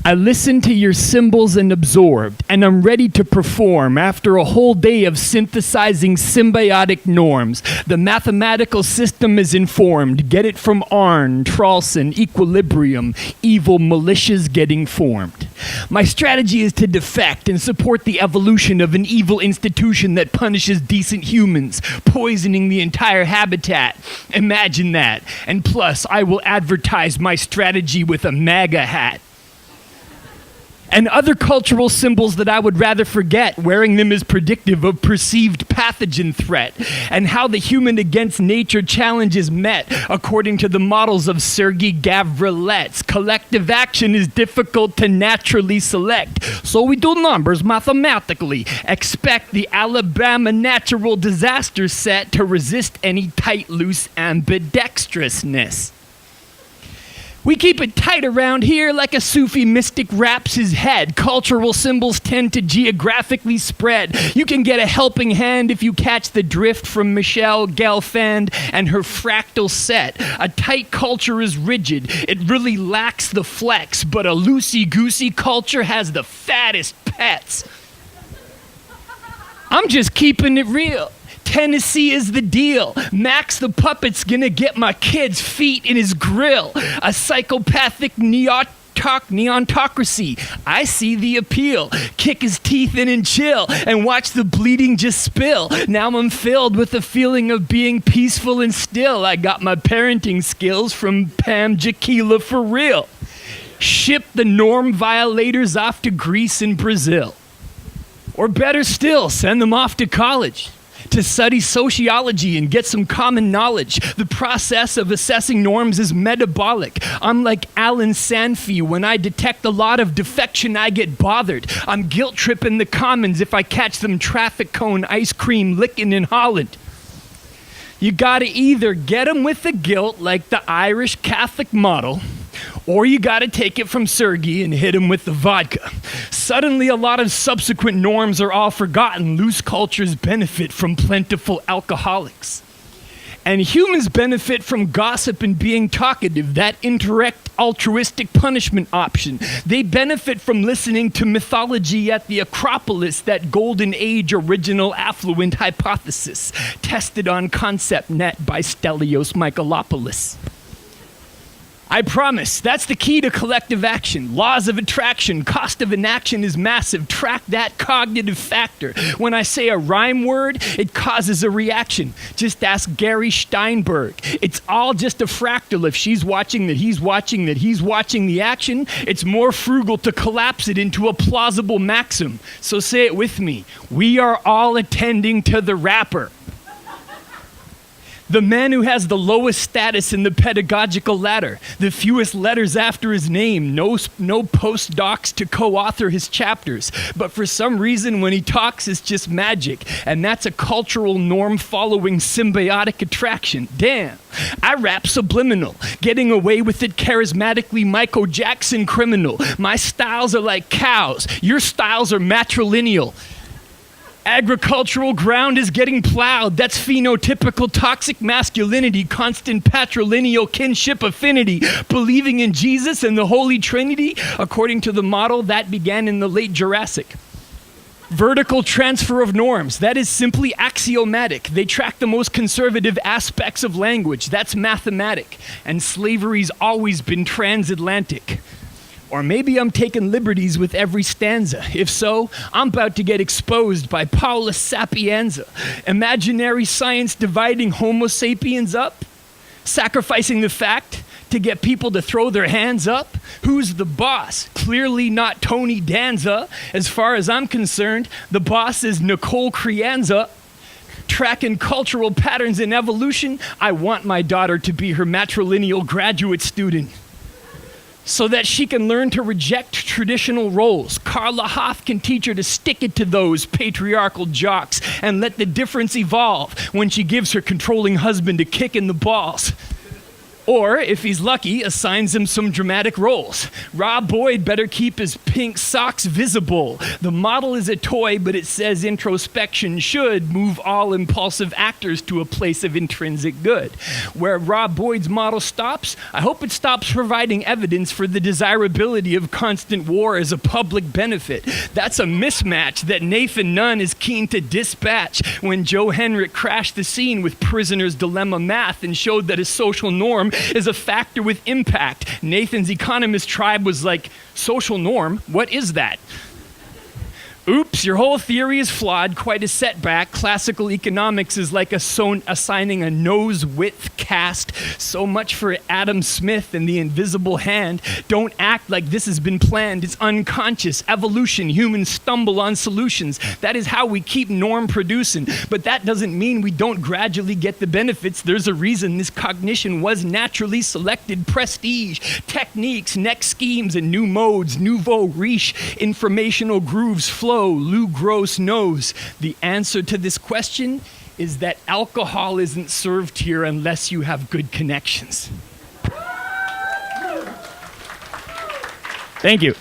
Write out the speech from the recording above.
I listened to your symbols and absorbed, and I'm ready to perform after a whole day of synthesizing symbiotic norms. The mathematical system is informed. Get it from Arn, Tralson, equilibrium, evil militias getting formed. My strategy is to defect and support the evolution of an evil institution that punishes decent humans, poisoning the entire habitat. Imagine that. And plus, I will advertise my strategy with a MAGA hat. And other cultural symbols that I would rather forget, wearing them is predictive of perceived pathogen threat, and how the human against nature challenge is met, according to the models of Sergei Gavrilet's. Collective action is difficult to naturally select, so we do numbers mathematically. Expect the Alabama natural disaster set to resist any tight, loose ambidextrousness. We keep it tight around here like a Sufi mystic wraps his head. Cultural symbols tend to geographically spread. You can get a helping hand if you catch the drift from Michele Gelfand and her fractal set. A tight culture is rigid. It really lacks the flex, but a loosey-goosey culture has the fattest pets. I'm just keeping it real. Tennessee is the deal. Max the puppet's gonna get my kid's feet in his grill. A psychopathic neontocracy. I see the appeal. Kick his teeth in and chill and watch the bleeding just spill. Now I'm filled with the feeling of being peaceful and still. I got my parenting skills from Pam Jaquila for real. Ship the norm violators off to Greece and Brazil. Or better still, send them off to college to study sociology and get some common knowledge. The process of assessing norms is metabolic. I'm like Alan Sanfrey. When I detect a lot of defection, I get bothered. I'm guilt-tripping the commons if I catch them traffic cone ice cream licking in Holland. You gotta either get them with the guilt like the Irish Catholic model, or you gotta take it from Sergei and hit him with the vodka. Suddenly, a lot of subsequent norms are all forgotten. Loose cultures benefit from plentiful alcoholics. And humans benefit from gossip and being talkative, that indirect altruistic punishment option. They benefit from listening to mythology at the Acropolis, that golden age original affluent hypothesis, tested on ConceptNet by Stelios Michalopoulos. I promise, that's the key to collective action. Laws of attraction, cost of inaction is massive. Track that cognitive factor. When I say a rhyme word, it causes a reaction. Just ask Gary Steinberg. It's all just a fractal. If she's watching that he's watching that he's watching the action, it's more frugal to collapse it into a plausible maxim. So say it with me. We are all attending to the rapper. The man who has the lowest status in the pedagogical ladder, the fewest letters after his name, no postdocs to co-author his chapters. But for some reason, when he talks, it's just magic. And that's a cultural norm-following symbiotic attraction. Damn, I rap subliminal, getting away with it charismatically Michael Jackson criminal. My styles are like cows. Your styles are matrilineal. Agricultural ground is getting plowed. That's phenotypical toxic masculinity, constant patrilineal kinship affinity, believing in Jesus and the Holy Trinity, according to the model that began in the late Jurassic. Vertical transfer of norms, that is simply axiomatic. They track the most conservative aspects of language. That's mathematic. And slavery's always been transatlantic. Or maybe I'm taking liberties with every stanza. If so, I'm about to get exposed by Paola Sapienza. Imaginary science dividing Homo sapiens up? Sacrificing the fact to get people to throw their hands up? Who's the boss? Clearly not Tony Danza. As far as I'm concerned, the boss is Nicole Creanza. Tracking cultural patterns in evolution, I want my daughter to be her matrilineal graduate student, so that she can learn to reject traditional roles. Carla Hoff can teach her to stick it to those patriarchal jocks and let the difference evolve when she gives her controlling husband a kick in the balls. Or, if he's lucky, assigns him some dramatic roles. Rob Boyd better keep his pink socks visible. The model is a toy, but it says introspection should move all impulsive actors to a place of intrinsic good. Where Rob Boyd's model stops, I hope it stops providing evidence for the desirability of constant war as a public benefit. That's a mismatch that Nathan Nunn is keen to dispatch when Joe Henrich crashed the scene with Prisoner's Dilemma math and showed that a social norm is a factor with impact. Nathan's economist tribe was like, social norm? What is that? Oops, your whole theory is flawed, quite a setback. Classical economics is like assigning a nose width cast. So much for Adam Smith and the invisible hand. Don't act like this has been planned. It's unconscious. Evolution. Humans stumble on solutions. That is how we keep norm producing. But that doesn't mean we don't gradually get the benefits. There's a reason this cognition was naturally selected. Prestige, techniques, next schemes, and new modes, nouveau riche, informational grooves flow. Lou Gross knows the answer to this question is that alcohol isn't served here unless you have good connections. Thank you.